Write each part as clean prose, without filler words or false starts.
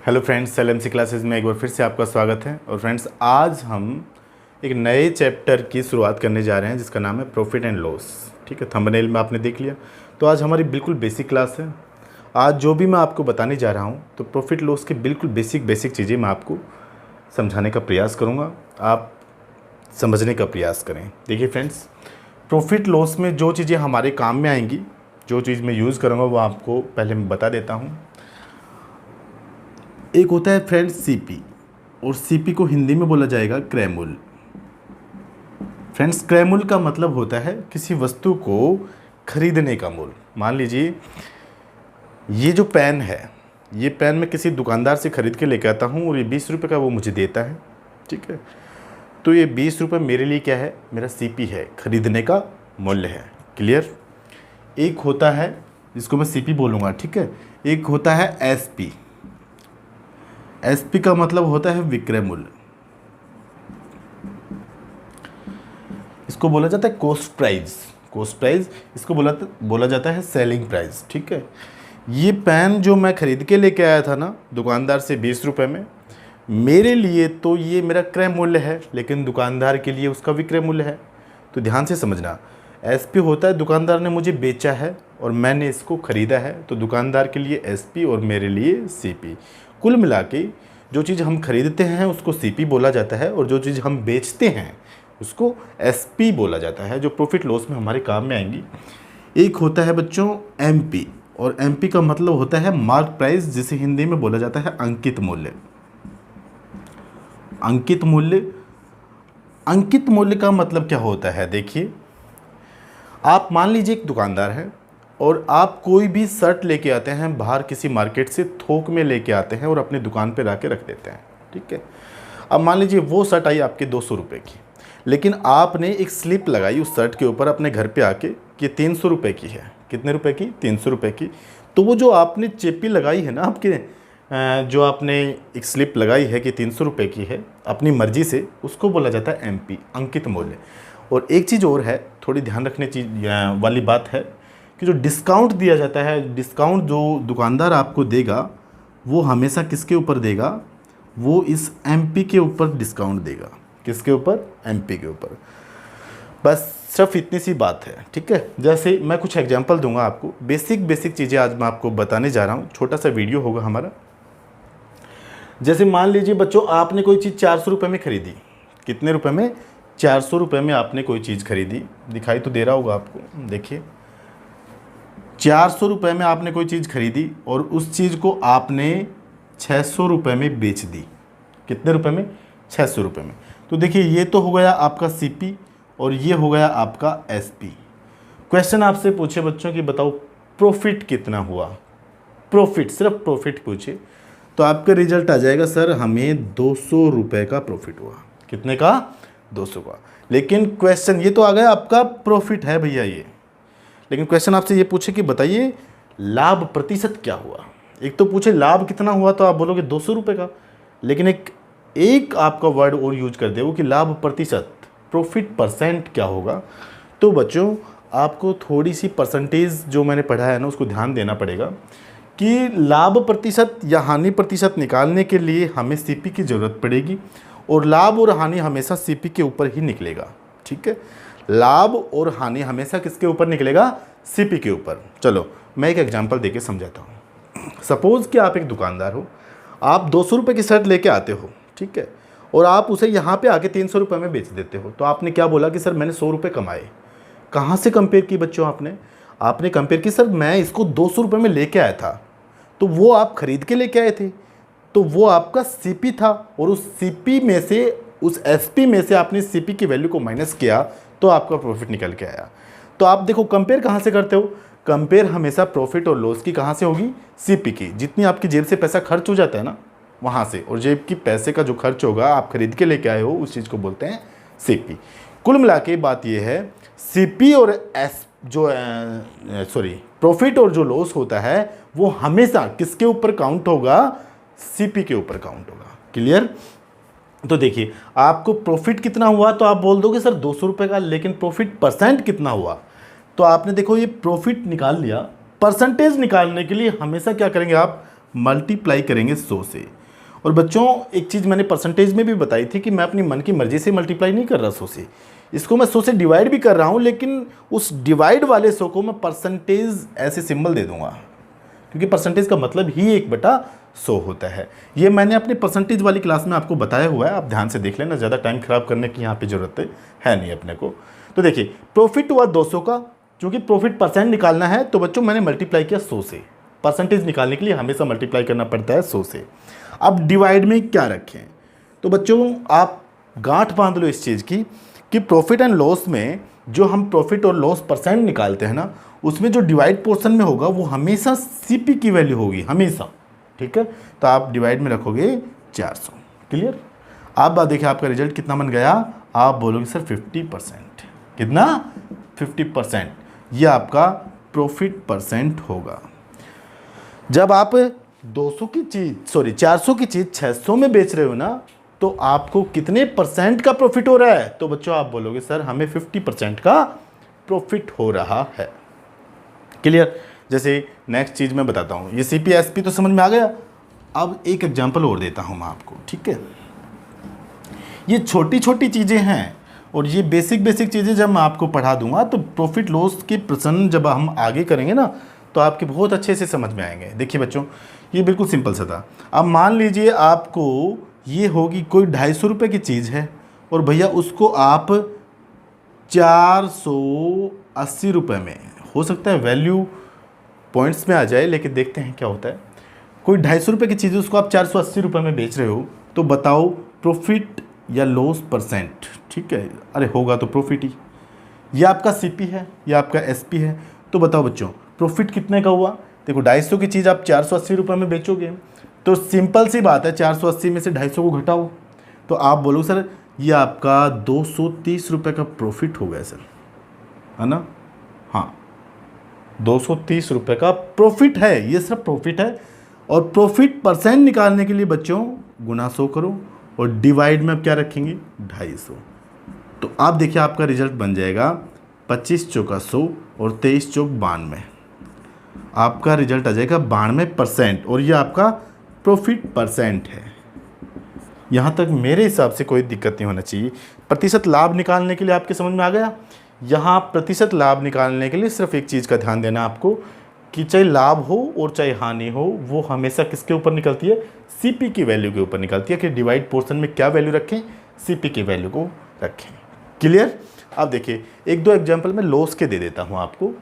Hello friends, LMC classes में एक बार फिर से आपका स्वागत है। और फ्रेंड्स, आज हम एक नए चैप्टर की शुरुआत करने जा रहे हैं जिसका नाम है प्रॉफिट एंड लॉस। ठीक है, थंबनेल में आपने देख लिया। तो आज हमारी बिल्कुल बेसिक क्लास है। आज जो भी मैं आपको बताने जा रहा हूँ तो प्रॉफिट लॉस की बिल्कुल बेसिक चीज़ें मैं आपको समझाने का प्रयास करूँगा, आप समझने का प्रयास करें। देखिए फ्रेंड्स, प्रॉफिट लॉस में जो चीज़ें हमारे काम में आएंगी, जो चीज़ मैं यूज़ करूँगा वो आपको पहले मैं बता देता हूँ। एक होता है फ्रेंड्स सीपी, और सीपी को हिंदी में बोला जाएगा क्रय मूल्य। फ्रेंड्स, क्रय मूल्य का मतलब होता है किसी वस्तु को खरीदने का मूल्य। मान लीजिए ये जो पेन है, ये पेन मैं किसी दुकानदार से खरीद के लेकर आता हूँ और ये 20 रुपये का वो मुझे देता है। ठीक है, तो ये 20 रुपये मेरे लिए क्या है, मेरा सीपी है, खरीदने का मूल्य है। क्लियर। एक होता है जिसको मैं सीपी बोलूँगा, ठीक है। एक होता है एसपी। एसपी का मतलब होता है विक्रय मूल्य। इसको बोला जाता है कॉस्ट प्राइस। कॉस्ट प्राइस इसको बोला जाता है सेलिंग प्राइस। ठीक है, ये पेन जो मैं खरीद के लेके आया था ना दुकानदार से 20 रुपये में, मेरे लिए तो ये मेरा क्रय मूल्य है, लेकिन दुकानदार के लिए उसका विक्रय मूल्य है। तो ध्यान से समझना, एसपी होता है दुकानदार ने मुझे बेचा है और मैंने इसको ख़रीदा है, तो दुकानदार के लिए एसपी और मेरे लिए सीपी। कुल मिला के जो चीज़ हम खरीदते हैं उसको सीपी बोला जाता है, और जो चीज़ हम बेचते हैं उसको एसपी बोला जाता है, जो प्रॉफिट लॉस में हमारे काम में आएंगी। एक होता है बच्चों एमपी, और एमपी का मतलब होता है मार्क प्राइस, जिसे हिंदी में बोला जाता है अंकित मूल्य। अंकित मूल्य, अंकित मूल्य का मतलब क्या होता है? देखिए, आप मान लीजिए एक दुकानदार है और आप कोई भी शर्ट लेके आते हैं बाहर किसी मार्केट से, थोक में लेके आते हैं और अपनी दुकान पे ला के रख देते हैं। ठीक है, अब मान लीजिए वो शर्ट आई आपके 200 रुपये की, लेकिन आपने एक स्लिप लगाई उस शर्ट के ऊपर अपने घर पे आके कि 300 रुपये की है। कितने रुपए की? 300 रुपये की। तो वो जो आपने चेपी लगाई है ना, आपके जो आपने एक स्लिप लगाई है कि 300 रुपये की है अपनी मर्जी से, उसको बोला जाता है एमपी, अंकित मूल्य। और एक चीज़ और है, थोड़ी ध्यान रखने वाली बात है कि जो डिस्काउंट दिया जाता है, डिस्काउंट जो दुकानदार आपको देगा वो हमेशा किसके ऊपर देगा? वो इस एमपी के ऊपर डिस्काउंट देगा। किसके ऊपर? एमपी के ऊपर। बस सिर्फ इतनी सी बात है। ठीक है, जैसे मैं कुछ एग्जांपल दूंगा आपको, बेसिक चीज़ें आज मैं आपको बताने जा रहा हूँ। छोटा सा वीडियो होगा हमारा। जैसे मान लीजिए बच्चों, आपने कोई चीज़ 400 रुपये में खरीदी। कितने रुपए में? 400 रुपये में आपने कोई चीज़ खरीदी। दिखाई तो दे रहा होगा आपको, देखिए 400 रुपये में आपने कोई चीज़ खरीदी और उस चीज़ को आपने 600 रुपये में बेच दी। कितने रुपए में? 600 रुपये में। तो देखिए, ये तो हो गया आपका सीपी और ये हो गया आपका एसपी। क्वेश्चन आपसे पूछे बच्चों कि बताओ प्रॉफिट कितना हुआ? प्रॉफिट, सिर्फ प्रॉफिट पूछे तो आपका रिजल्ट आ जाएगा, सर हमें 200 रुपये का प्रॉफिट हुआ। कितने का? 200 का। लेकिन क्वेश्चन ये तो आ गया आपका प्रॉफिट है भैया ये, लेकिन क्वेश्चन आपसे ये पूछे कि बताइए लाभ प्रतिशत क्या हुआ। एक तो पूछे लाभ कितना हुआ तो आप बोलोगे 200 रुपये का, लेकिन एक आपका वर्ड और यूज कर दे वो कि लाभ प्रतिशत, प्रॉफिट परसेंट क्या होगा। तो बच्चों, आपको थोड़ी सी परसेंटेज जो मैंने पढ़ा है ना उसको ध्यान देना पड़ेगा कि लाभ प्रतिशत या हानि प्रतिशत निकालने के लिए हमें सीपी की ज़रूरत पड़ेगी, और लाभ और हानि हमेशा सीपी के ऊपर ही निकलेगा। ठीक है, लाभ और हानि हमेशा किसके ऊपर निकलेगा? सीपी के ऊपर। चलो मैं एक एग्जांपल देके समझाता हूँ। सपोज़ कि आप एक दुकानदार हो, आप 200 रुपये की शर्ट लेके आते हो, ठीक है, और आप उसे यहाँ पे आके 300 रुपये में बेच देते हो। तो आपने क्या बोला कि सर मैंने 100 रुपये कमाए। कहाँ से कंपेयर की बच्चों? आपने कंपेयर की, सर मैं इसको 200 रुपये में लेके आया था, तो वो आप खरीद के लेके आए थे, तो वो आपका सीपी था, और उस सीपी में से, उस एसपी में से आपने सीपी की वैल्यू को माइनस किया तो आपका प्रॉफिट निकल के आया। तो आप देखो कंपेयर कहाँ से करते हो? कंपेयर हमेशा प्रॉफिट और लॉस की कहाँ से होगी? सीपी की। जितनी आपकी जेब से पैसा खर्च हो जाता है ना वहाँ से, और जेब की पैसे का जो खर्च होगा आप खरीद के लेके आए हो, उस चीज़ को बोलते हैं सीपी। कुल मिला के बात ये है, सीपी और प्रॉफिट और जो लॉस होता है वो हमेशा किसके ऊपर काउंट होगा? सीपी के ऊपर काउंट होगा। क्लियर? तो देखिए, आपको प्रॉफिट कितना हुआ तो आप बोल दोगे सर 200 रुपये का, लेकिन प्रॉफिट परसेंट कितना हुआ? तो आपने देखो ये प्रॉफिट निकाल लिया, परसेंटेज निकालने के लिए हमेशा क्या करेंगे आप? मल्टीप्लाई करेंगे 100 से। और बच्चों एक चीज़ मैंने परसेंटेज में भी बताई थी कि मैं अपनी मन की मर्जी से मल्टीप्लाई नहीं कर रहा 100 से, इसको मैं 100 से डिवाइड भी कर रहा हूँ, लेकिन उस डिवाइड वाले 100 को मैं परसेंटेज ऐसे सिंबल दे दूंगा, क्योंकि परसेंटेज का मतलब ही 1/100 होता है। ये मैंने अपनी परसेंटेज वाली क्लास में आपको बताया हुआ है, आप ध्यान से देख लेना, ज़्यादा टाइम खराब करने की यहाँ पे ज़रूरत है नहीं अपने को। तो देखिए प्रॉफिट हुआ 200 का, क्योंकि प्रॉफिट परसेंट निकालना है तो बच्चों मैंने मल्टीप्लाई किया 100 से। परसेंटेज निकालने के लिए हमेशा मल्टीप्लाई करना पड़ता है 100 से। अब डिवाइड में क्या रखें, तो बच्चों आप गांठ बांध लो इस चीज़ की कि प्रॉफिट एंड लॉस में जो हम प्रॉफिट और लॉस परसेंट निकालते हैं ना, उसमें जो डिवाइड पोर्शन में होगा वो हमेशा सीपी की वैल्यू होगी, हमेशा। ठीक है, तो आप डिवाइड में रखोगे 400। क्लियर। अब देखिए आपका रिजल्ट कितना बन गया, आप बोलोगे सर 50%। कितना? 50%। ये आपका प्रॉफिट परसेंट होगा। जब आप 200 की चीज़ 400 की चीज़ 600 में बेच रहे हो ना, तो आपको कितने परसेंट का प्रॉफिट हो रहा है? तो बच्चों आप बोलोगे सर हमें 50% का प्रॉफिट हो रहा है। क्लियर। जैसे नेक्स्ट चीज़ मैं बताता हूँ, ये CPSP तो समझ में आ गया। अब एक एग्जांपल और देता हूँ मैं आपको, ठीक है। ये छोटी छोटी चीज़ें हैं और ये बेसिक चीज़ें जब मैं आपको पढ़ा दूंगा तो प्रॉफिट लॉस के प्रश्न जब हम आगे करेंगे ना, तो आपके बहुत अच्छे से समझ में आएंगे। देखिए बच्चों ये बिल्कुल सिंपल सा था। अब मान लीजिए आपको ये होगी कोई 250 रुपये की चीज़ है और भैया उसको आप 480 रुपये में, हो सकता है वैल्यू पॉइंट्स में आ जाए, लेकिन देखते हैं क्या होता है। कोई 250 रुपये की चीज़ उसको आप 480 रुपये में बेच रहे हो, तो बताओ प्रॉफिट या लॉस परसेंट। ठीक है, अरे होगा तो प्रॉफिट ही। ये आपका CP है, या आपका SP है, तो बताओ बच्चों प्रॉफिट कितने का हुआ। देखो 250 की चीज़ आप 480 रुपये में बेचोगे, तो सिंपल सी बात है 480 में से 250 को घटाओ, तो आप बोलो सर ये आपका 230 रुपये का प्रॉफिट हो गया सर, है ना। हाँ 230 रुपये का प्रॉफिट है, ये सिर्फ प्रॉफिट है। और प्रॉफिट परसेंट निकालने के लिए बच्चों गुना 100 करो और डिवाइड में अब क्या रखेंगे 250। तो आप देखिए आपका रिजल्ट बन जाएगा 25 चौका 100 और 23 चौक 92। आपका रिजल्ट आ जाएगा 92%, और ये आपका प्रॉफिट परसेंट है। यहाँ तक मेरे हिसाब से कोई दिक्कत नहीं होना चाहिए। प्रतिशत लाभ निकालने के लिए आपके समझ में आ गया। यहाँ प्रतिशत लाभ निकालने के लिए सिर्फ एक चीज़ का ध्यान देना आपको कि चाहे लाभ हो और चाहे हानि हो, वो हमेशा किसके ऊपर निकलती है? CP की वैल्यू के ऊपर निकलती है कि डिवाइड पोर्शन में क्या वैल्यू रखें? CP की वैल्यू को रखें। क्लियर। अब देखिए एक दो एग्जाम्पल मैं लॉस के दे देता हूँ आपको,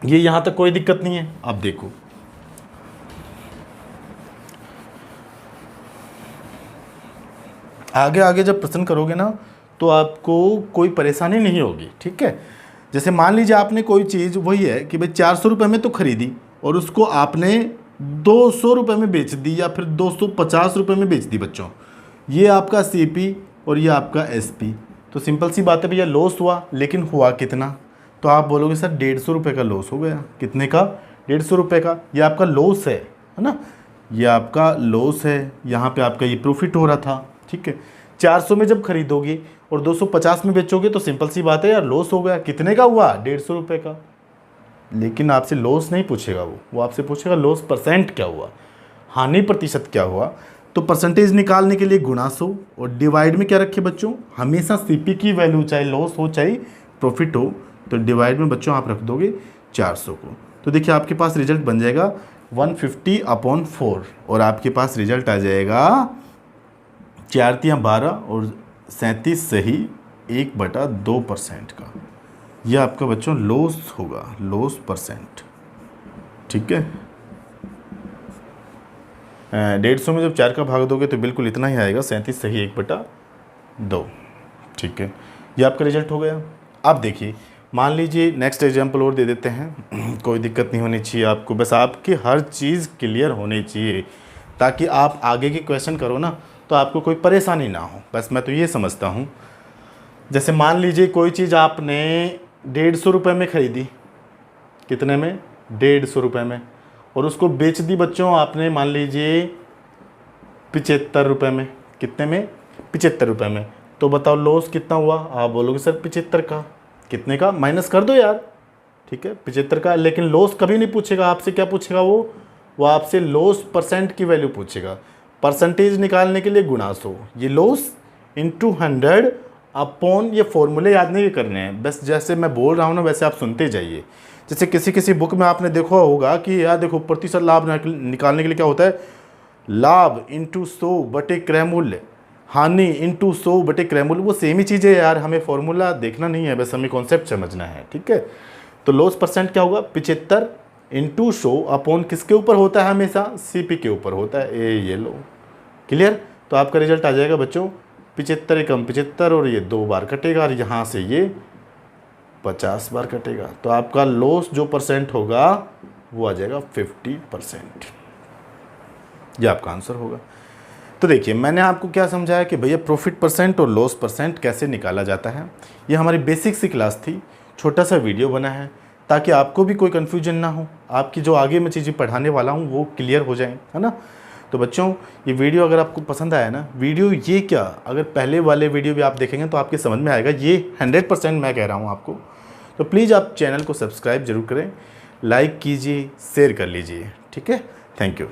ये यहाँ तक कोई दिक्कत नहीं है। अब देखो आगे आगे जब प्रश्न करोगे ना तो आपको कोई परेशानी नहीं होगी। ठीक है, जैसे मान लीजिए आपने कोई चीज़ वही है कि भाई 400 रुपये में तो खरीदी और उसको आपने 200 रुपये में बेच दी या फिर 250 रुपये में बेच दी बच्चों, ये आपका CP और ये आपका SP। तो सिंपल सी बात है भैया लॉस हुआ, लेकिन हुआ कितना? तो आप बोलोगे सर 150 रुपये का लॉस हो गया। कितने का? 150 रुपये का। ये आपका लॉस है ना, ये आपका लॉस है। यहाँ पे आपका ये प्रॉफिट हो रहा था। ठीक है, 400 में जब खरीदोगे और 250 में बेचोगे तो सिंपल सी बात है यार लॉस हो गया। कितने का हुआ? 150 रुपये का। लेकिन आपसे लॉस नहीं पूछेगा, वो आपसे पूछेगा लॉस परसेंट क्या हुआ, हानि प्रतिशत क्या हुआ। तो परसेंटेज निकालने के लिए गुणा 100 और डिवाइड में क्या रखे बच्चों? हमेशा CP की वैल्यू, चाहे लॉस हो चाहे प्रॉफिट हो, तो डिवाइड में बच्चों आप रख दोगे 400 को। तो देखिए आपके पास रिजल्ट बन जाएगा 150/4 और आपके पास रिजल्ट आ जाएगा 4 तियां 12 और 37 सही 1/2% का। यह आपका बच्चों लॉस होगा, लॉस परसेंट। ठीक है, 150 में जब 4 का भाग दोगे तो बिल्कुल इतना ही आएगा, 37 सही 1/2। ठीक है, ये आपका रिजल्ट हो गया। अब देखिए मान लीजिए नेक्स्ट एग्जाम्पल और दे देते हैं। कोई दिक्कत नहीं होनी चाहिए आपको, बस आपकी हर चीज़ क्लियर होनी चाहिए ताकि आप आगे के क्वेश्चन करो ना तो आपको कोई परेशानी ना हो। बस मैं तो ये समझता हूँ, जैसे मान लीजिए कोई चीज़ आपने 150 रुपये में ख़रीदी। कितने में? 150 रुपये में। और उसको बेच दी बच्चों आपने मान लीजिए 75 रुपये में। कितने में? 75 रुपये में। तो बताओ लॉस कितना हुआ? आप बोलोगे सर 75 का। कितने का? माइनस कर दो यार। ठीक है 75 का। लेकिन लॉस कभी नहीं पूछेगा आपसे, क्या पूछेगा वो वो आपसे लॉस परसेंट की वैल्यू पूछेगा। परसेंटेज निकालने के लिए गुणा 100, ये लॉस इंटू 100 अपॉन, ये फॉर्मूले याद नहीं करने हैं, बस जैसे मैं बोल रहा हूँ ना वैसे आप सुनते जाइए। जैसे किसी बुक में आपने देखा होगा कि यार देखो प्रतिशत लाभ निकालने के लिए क्या होता है, लाभ इंटू 100 बटे क्रय मूल्य, हानि इंटू 100 बटे क्रय मूल्य, वो सेम ही चीज़ है यार, हमें फॉर्मूला देखना नहीं है, बस हमें कॉन्सेप्ट समझना है, ठीक है। तो लॉस परसेंट क्या होगा, 75 इंटू 100 अपॉन किसके ऊपर होता है, हमेशा सीपी के ऊपर होता है, ये लो, क्लियर। तो आपका रिजल्ट आ जाएगा बच्चों 75 एकम 75, और ये 2 बार कटेगा, और यहाँ से ये 50 बार कटेगा, तो आपका लॉस जो परसेंट होगा वो आ जाएगा 50%। ये आपका आंसर होगा। तो देखिए मैंने आपको क्या समझाया कि भैया प्रॉफिट परसेंट और लॉस परसेंट कैसे निकाला जाता है। ये हमारी बेसिक सी क्लास थी, छोटा सा वीडियो बना है ताकि आपको भी कोई कन्फ्यूजन ना हो, आपकी जो आगे मैं चीज़ें पढ़ाने वाला हूँ वो क्लियर हो जाए, है ना। तो बच्चों ये वीडियो अगर आपको पसंद आया ना, वीडियो ये क्या, अगर पहले वाले वीडियो भी आप देखेंगे तो आपके समझ में आएगा, ये 100% मैं कह रहा हूँ आपको। तो प्लीज़ आप चैनल को सब्सक्राइब जरूर करें, लाइक कीजिए, शेयर कर लीजिए, ठीक है। Thank you.